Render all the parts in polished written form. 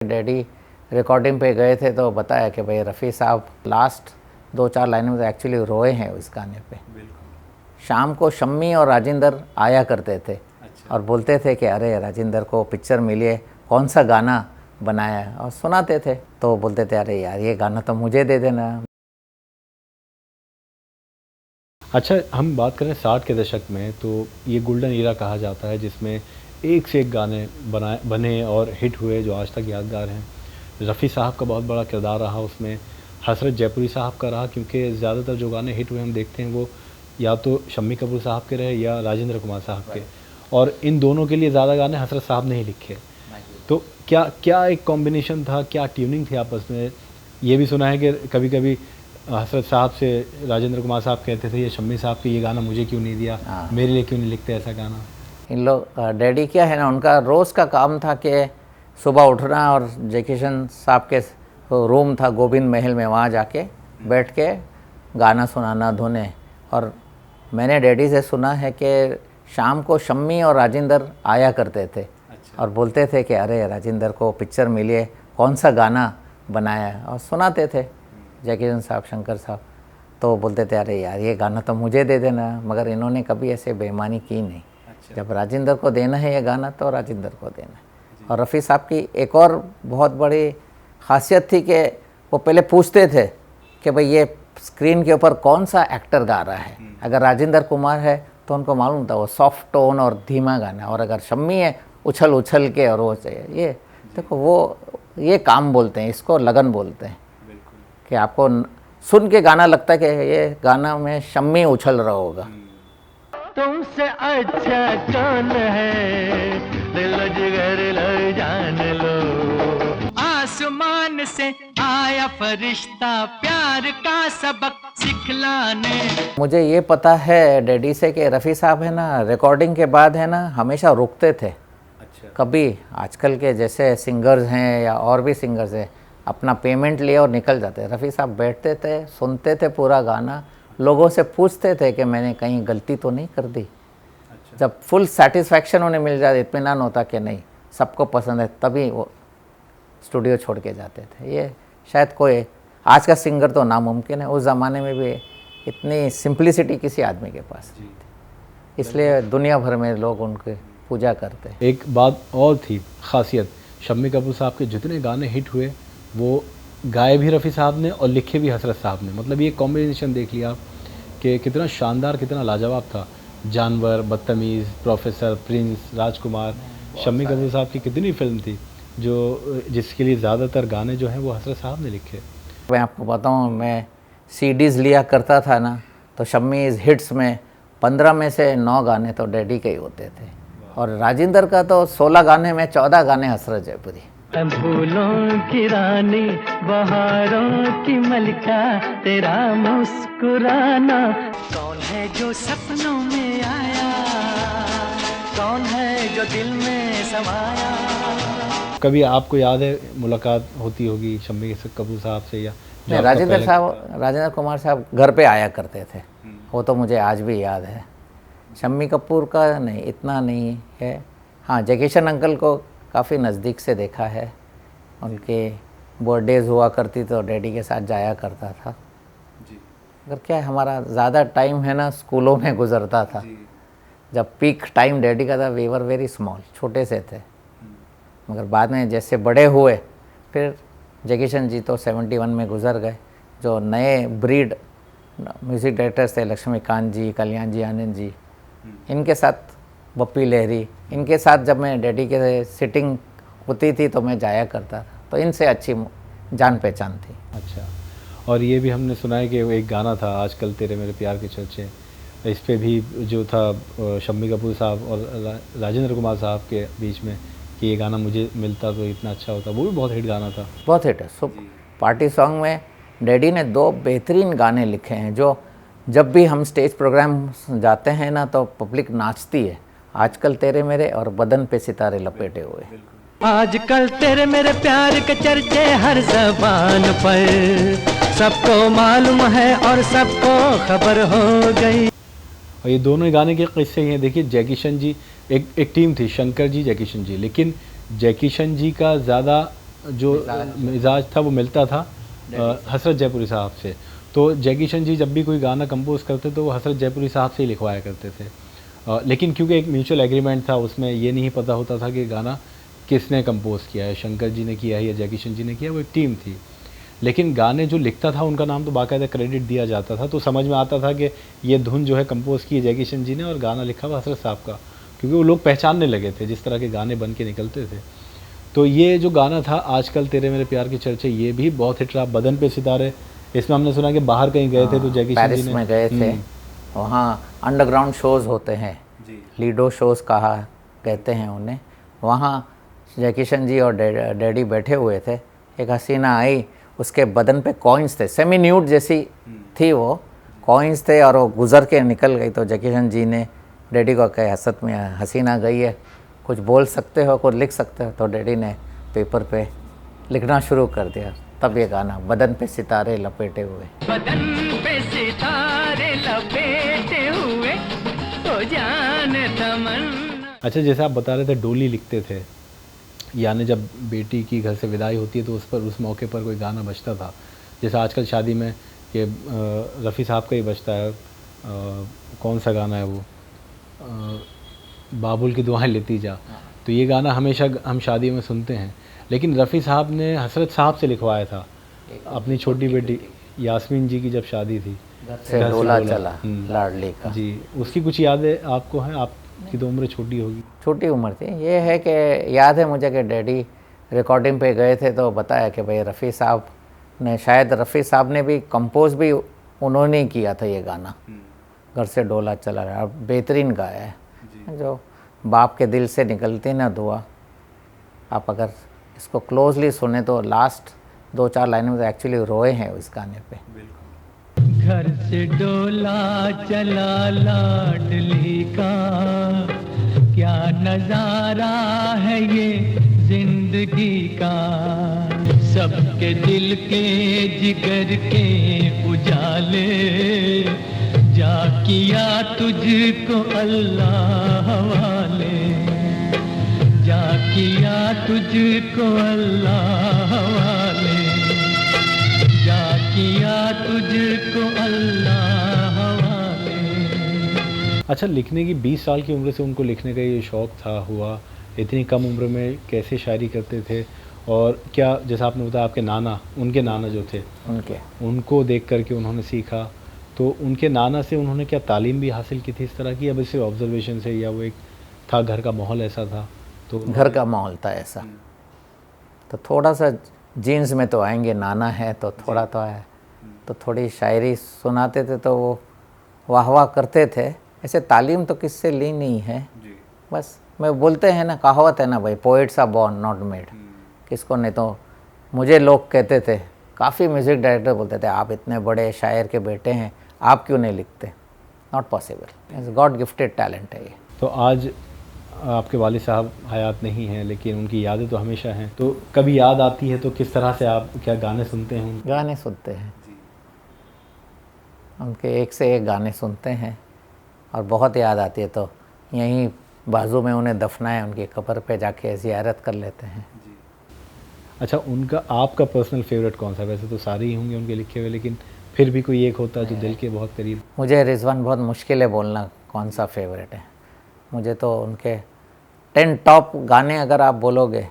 Daddy recording पे गए थे तो बताया कि भाई रफ़ी साहब लास्ट 2-4 लाइनों में एक्चुअली रोए हैं उस गाने पे। शाम को शम्मी और राजिंदर आया करते थे। अच्छा। और बोलते थे कि अरे राजिंदर को पिक्चर मिली है, कौन सा गाना बनाया है, और सुनाते थे तो बोलते थे अरे यार ये गाना तो मुझे दे देना। अच्छा, हम बात करें 60 के दशक में तो ये गोल्डन ईरा कहा जाता है जिसमें एक से एक गाने बने और हिट हुए जो आज तक यादगार हैं। रफ़ी साहब का बहुत बड़ा किरदार रहा उसमें, हसरत जयपुरी साहब का रहा, क्योंकि ज़्यादातर जो गाने हिट हुए हम देखते हैं वो या तो शम्मी कपूर साहब के रहे या राजेंद्र कुमार साहब के, और इन दोनों के लिए ज़्यादा गाने हसरत साहब ने ही लिखे। तो क्या क्या एक कॉम्बिनेशन था, क्या ट्यूनिंग थी आपस में? ये भी सुना है कि कभी कभी हसरत साहब से राजेंद्र कुमार साहब कहते थे ये शम्मी साहब के ये गाना मुझे क्यों नहीं दिया, मेरे लिए क्यों नहीं लिखते ऐसा गाना। इन लोग डैडी क्या है ना, उनका रोज़ का काम था कि सुबह उठना और जय किशन साहब के रूम था गोविंद महल में, वहाँ जाके बैठ के गाना सुनाना धुने। और मैंने डैडी से सुना है कि शाम को शम्मी और राजिंदर आया करते थे। अच्छा। और बोलते थे कि अरे राजिंदर को पिक्चर मिली है, कौन सा गाना बनाया है, और सुनाते थे जय किशन साहब, शंकर साहब। तो बोलते थे अरे यार ये गाना तो मुझे दे देना, मगर इन्होंने कभी ऐसे बेईमानी की नहीं। अच्छा। जब राजिंदर को देना है ये गाना तो राजिंदर को देना है। और रफ़ी साहब की एक और बहुत बड़ी खासियत थी कि वो पहले पूछते थे कि भाई ये स्क्रीन के ऊपर कौन सा एक्टर गा रहा है। अगर राजिंदर कुमार है तो उनको मालूम था वो सॉफ्ट टोन और धीमा गाना, और अगर शम्मी है उछल उछल के और वो चाहिए। ये देखो वो ये काम बोलते हैं, इसको लगन बोलते हैं कि आपको सुन के गाना लगता है कि ये गाना में शम्मी उछल रहा होगा। तुमसे अच्छा कौन है, दिल जिगर लो जान लो। आसमान से आया फरिश्ता प्यार का सबक सिखलाने। मुझे ये पता है डैडी से कि रफ़ी साहब है ना, रिकॉर्डिंग के बाद है ना हमेशा रुकते थे। अच्छा। कभी आजकल के जैसे सिंगर्स हैं या और भी सिंगर्स हैं अपना पेमेंट लिए और निकल जाते। रफ़ी साहब बैठते थे, सुनते थे पूरा गाना, लोगों से पूछते थे कि मैंने कहीं गलती तो नहीं कर दी। अच्छा। जब फुल सेटिस्फैक्शन उन्हें मिल जाए, इत्मीनान होता कि नहीं सबको पसंद है, तभी वो स्टूडियो छोड़ के जाते थे। ये शायद कोई आज का सिंगर तो नामुमकिन है, उस ज़माने में भी इतनी सिंप्लिसिटी किसी आदमी के पास नहीं थी, इसलिए दुनिया भर में लोग उनकी पूजा करते हैं। एक बात और थी खासियत, शम्मी कपूर साहब के जितने गाने हिट हुए वो गाए भी रफ़ी साहब ने और लिखे भी हसरत साहब ने। मतलब ये कॉम्बिनेशन देख लिया कि कितना शानदार, कितना लाजवाब था। जानवर, बदतमीज़, प्रोफेसर, प्रिंस, राजकुमार, शम्मी कपूर साहब की कितनी फिल्म थी जो जिसके लिए ज़्यादातर गाने जो हैं वो हसरत साहब ने लिखे। मैं आपको बताऊँ, मैं सीडीज़ लिया करता था ना, तो शम्मी हिट्स में 15 में से 9 गाने तो डैडी के ही होते थे, और राजिंदर का तो 16 गाने में 14 गाने हसरत जयपुरी। फूलों की रानी, बहारों की मलिका, तेरा मुस्कुराना। कौन है जो सपनों में आया, कौन है जो दिल में समाया। कभी आपको याद है मुलाकात होती होगी शम्मी कपूर साहब से? या राजेंद्र कुमार साहब घर पे आया करते थे, वो तो मुझे आज भी याद है। शम्मी कपूर का नहीं, इतना नहीं है। हाँ, जय किशन अंकल को काफ़ी नज़दीक से देखा है, उनके बर्थडेज हुआ करती तो डैडी के साथ जाया करता था जी। अगर क्या है, हमारा ज़्यादा टाइम है ना स्कूलों में गुजरता था। जब पीक टाइम डैडी का था, वी वर वेरी स्मॉल, छोटे से थे, मगर बाद में जैसे बड़े हुए फिर जय किशन जी तो 71 में गुज़र गए। जो नए ब्रीड म्यूज़िक डायरेक्टर्स थे, लक्ष्मीकांत जी, कल्याण जी, आनंद जी, इनके साथ बप्पी लहरी, इनके साथ जब मैं डैडी के सिटिंग होती थी तो मैं जाया करता था, तो इनसे अच्छी जान पहचान थी। अच्छा, और ये भी हमने सुना है कि एक गाना था आजकल तेरे मेरे प्यार के चर्चे, इस पे भी जो था शम्मी कपूर साहब और राजेंद्र कुमार साहब के बीच में कि ये गाना मुझे मिलता तो इतना अच्छा होता, वो भी बहुत हिट गाना था। बहुत हिट है। पार्टी सॉन्ग में डैडी ने 2 बेहतरीन गाने लिखे हैं जो जब भी हम स्टेज प्रोग्राम जाते हैं ना तो पब्लिक नाचती है। आजकल तेरे मेरे और बदन पे सितारे लपेटे हुए। आजकल तेरे मेरे प्यार के चर्चे हर जबान पर, सबको मालूम है और सबको खबर हो गई। और ये दोनों गाने के किस्से हैं। देखिए जय किशन जी, एक टीम थी, शंकर जी, जय किशन जी, लेकिन जय किशन जी का ज़्यादा जो मिजाज था वो मिलता था हसरत जयपुरी साहब से। तो जैकी शन जी जब भी कोई गाना कंपोज करते तो वो हसरत जयपुरी साहब से ही लिखवाया करते थे। लेकिन क्योंकि एक म्यूचुअल एग्रीमेंट था, उसमें ये नहीं पता होता था कि गाना किसने कंपोज किया है, शंकर जी ने किया है या जैकी शन जी ने किया, वो एक टीम थी। लेकिन गाने जो लिखता था उनका नाम तो बाकायदा क्रेडिट दिया जाता था, तो समझ में आता था कि ये धुन जो है कंपोज की है जैकी शन जी ने और गाना लिखा हुआ हसरत साहब का, क्योंकि वो लोग पहचानने लगे थे जिस तरह के गाने बन के निकलते थे। तो ये जो गाना था आजकल तेरे मेरे प्यार के चर्चे, ये भी बहुत हिट रहा। बदन पे सितारे, इसमें हमने सुना कि बाहर कहीं गए थे तो जैकी शन जी पेरिस ने में गए थे, वहाँ अंडरग्राउंड शोज़ होते हैं, लीडो शोज़ कहा कहते हैं उन्हें। वहाँ जैकी शन जी और डैडी बैठे हुए थे, एक हसीना आई, उसके बदन पे कॉइन्स थे, सेमी न्यूड जैसी थी वो, कॉइन्स थे और वो गुजर के निकल गई। तो जैकी शन जी ने डैडी को कहा हसरत में हसीना गई है, कुछ बोल सकते हो, कुछ लिख सकते हो। तो डैडी ने पेपर पे लिखना शुरू कर दिया, तब ये गाना बदन पे सितारे लपेटे हुए। बदन पे सितारे लपेटे हुए तो जाने तमन्ना। अच्छा, जैसे आप बता रहे थे डोली लिखते थे, यानी जब बेटी की घर से विदाई होती है तो उस मौके पर कोई गाना बजता था। जैसे आजकल शादी में ये रफ़ी साहब का ही बजता है, कौन सा गाना है वो, बाबुल की दुआएं लेती जा। तो ये गाना हमेशा हम शादी में सुनते हैं, लेकिन रफ़ी साहब ने हसरत साहब से लिखवाया था अपनी छोटी बेटी यास्मीन जी की जब शादी थी। से डोला चला लाडली का। जी, उसकी कुछ यादें आपको हैं? आपकी तो उम्र छोटी होगी। छोटी उम्र थी। ये है कि याद है मुझे कि डैडी रिकॉर्डिंग पे गए थे तो बताया कि भाई रफ़ी साहब ने, शायद रफ़ी साहब ने भी कंपोज भी उन्होंने ही किया था ये गाना, घर से डोला चला रहा। बेहतरीन गाया है, जो बाप के दिल से निकलती ना दुआ। आप अगर इसको क्लोजली सुने तो लास्ट 2-4 लाइनों में एक्चुअली रोए हैं इस गाने पे। घर से डोला चला लाडली का, क्या नजारा है ये जिंदगी का। सबके दिल के जिगर के उजाले, जा किया तुझको अल्लाह हवाले, जा किया तुझको अल्लाह हवाले, जा किया तुझको अल्लाह हवाले। अच्छा, लिखने की 20 साल की उम्र से उनको लिखने का ये शौक़ था हुआ, इतनी कम उम्र में कैसे शायरी करते थे? और क्या, जैसा आपने बताया आपके नाना, उनके नाना जो थे उनको देख कर के उन्होंने सीखा, तो उनके नाना से उन्होंने क्या तालीम भी हासिल की थी इस तरह की, या बस ऑब्जर्वेशन से, या वो एक था घर का माहौल ऐसा था? तो घर का माहौल था ऐसा, तो थोड़ा सा जीन्स में तो आएंगे, नाना है तो थोड़ा तो है, तो थोड़ी शायरी सुनाते थे तो वो वाह वाह करते थे। ऐसे तालीम तो किससे ली नहीं है, बस मैं बोलते हैं ना, कहावत है ना भाई, poets are born not made. किसको नहीं, तो मुझे लोग कहते थे, काफ़ी म्यूज़िक डायरेक्टर बोलते थे, आप इतने बड़े शायर के बेटे हैं, आप क्यों नहीं लिखते? Not possible, God gifted talent है ये। तो आज आपके वालिद साहब हयात नहीं हैं, लेकिन उनकी यादें तो हमेशा हैं। तो कभी याद आती है तो किस तरह से आप क्या गाने सुनते हैं? गाने सुनते हैं, उनके एक से एक गाने सुनते हैं, और बहुत याद आती है तो यहीं बाजू में उन्हें दफनाए, उनकी कब्र पे जाके ज़ियारत कर लेते हैं। अच्छा, उनका आपका पर्सनल फेवरेट कौन सा? वैसे तो सारे ही होंगे उनके लिखे हुए, लेकिन फिर भी कोई एक होता है जो दिल के बहुत करीब? मुझे रिजवान बहुत मुश्किल है बोलना कौन सा फेवरेट है। मुझे तो उनके 10 टॉप गाने अगर आप बोलोगे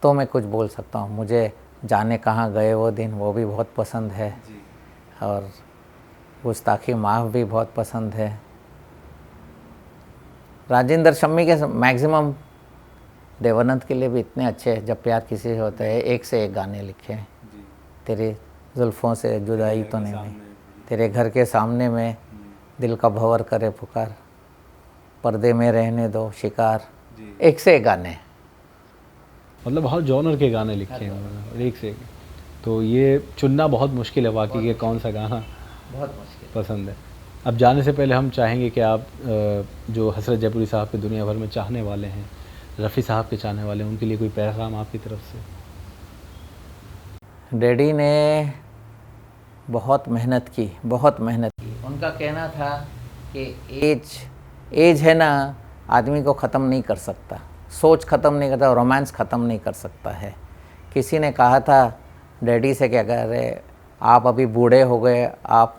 तो मैं कुछ बोल सकता हूँ। मुझे जाने कहाँ गए वो दिन, वो भी बहुत पसंद है, और गुस्ताखी माफ़ भी बहुत पसंद है। राजेंद्र शम्मी के मैक्सिमम, देवानंद के लिए भी इतने अच्छे, जब प्यार किसी से होता है, एक से एक गाने लिखे हैं। तेरी जुल्फ़ों से जुदाई तो नहीं हुई, तेरे घर के सामने में दिल का भंवर करे पुकार, पर्दे में रहने दो शिकार, एक से एक गाने। मतलब हर जॉनर के गाने लिखे हैं उन्होंने, एक से एक। तो ये चुनना बहुत मुश्किल है वाकई कि कौन सा गाना बहुत मुश्किल पसंद है। अब जाने से पहले हम चाहेंगे कि आप जो हसरत जयपुरी साहब के दुनिया भर में चाहने वाले हैं, रफ़ी साहब के चाहने वाले हैं, उनके लिए कोई पैगाम आपकी तरफ से? डैडी ने बहुत मेहनत की, बहुत मेहनत की। उनका कहना था कि एज है ना, आदमी को ख़त्म नहीं कर सकता, सोच ख़त्म नहीं करता, रोमांस ख़त्म नहीं कर सकता है। किसी ने कहा था डैडी से क्या कह रहे, आप अभी बूढ़े हो गए, आप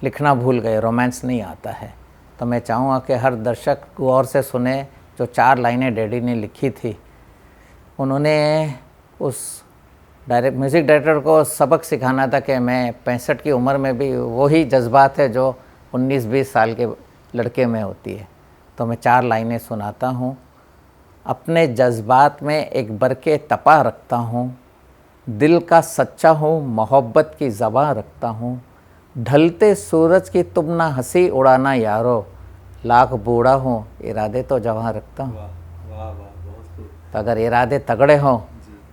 लिखना भूल गए, रोमांस नहीं आता है। तो मैं चाहूँगा कि हर दर्शक गौर से सुने जो 4 लाइनें डैडी ने लिखी थी। उन्होंने उस म्यूज़िक डायरेक्टर को सबक सिखाना था कि मैं 65 की उम्र में भी वही जज्बात है जो 19-20 साल के लड़के में होती है। तो मैं 4 लाइनें सुनाता हूँ। अपने जज्बात में एक बरके तपा रखता हूँ, दिल का सच्चा हूँ, मोहब्बत की ज़बां रखता हूँ, ढलते सूरज की तुम ना हंसी उड़ाना यारो, लाख बूढ़ा हूँ इरादे तो जवां रखता हूँ। तो अगर इरादे तगड़े हों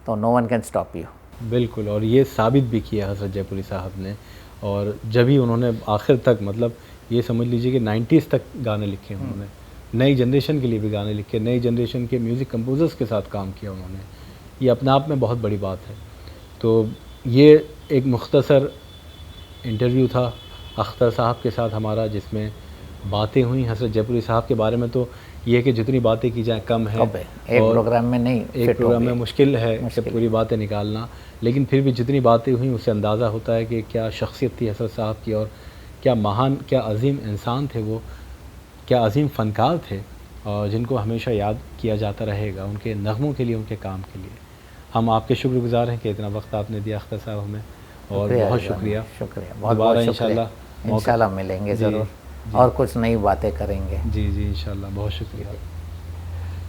तो no one can stop you. बिल्कुल, और ये साबित भी किया हज़रत जयपुरी साहब ने। और जब ही उन्होंने आखिर तक, मतलब ये समझ लीजिए कि 90s तक गाने लिखे उन्होंने, नई जनरेशन के लिए भी गाने लिखे, नई जनरेशन के म्यूज़िक कंपोजर्स के साथ काम किया उन्होंने। ये अपने आप में बहुत बड़ी बात है। तो ये एक मुख्तसर इंटरव्यू था अख्तर साहब के साथ हमारा, जिसमें बातें हुई हज़रत जयपुरी साहब के बारे में। तो ये है कि जितनी बातें की जाए कम है, एक प्रोग्राम में नहीं, एक प्रोग्राम में मुश्किल है कि पूरी बातें निकालना, लेकिन फिर भी जितनी बातें हुई उससे अंदाज़ा होता है कि क्या शख्सियत थी हज़रत साहब की, और क्या महान, क्या अजीम इंसान थे वो, क्या अजीम फ़नकार थे, और जिनको हमेशा याद किया जाता रहेगा उनके नग़मों के लिए, उनके काम के लिए। हम आपके शुक्रगुज़ार हैं कि इतना वक्त आपने दिया अख्तर साहब हमें, और बहुत शुक्रिया। बहुत दोबारा इंशाल्लाह मिलेंगे ज़रूर, और कुछ नई बातें करेंगे। जी इंशाल्लाह, बहुत शुक्रिया।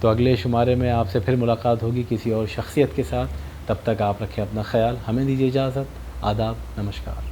तो अगले शुमारे में आपसे फिर मुलाकात होगी किसी और शख्सियत के साथ। तब तक आप रखें अपना ख्याल। हमें दीजिए इजाज़त। आदाब, नमस्कार।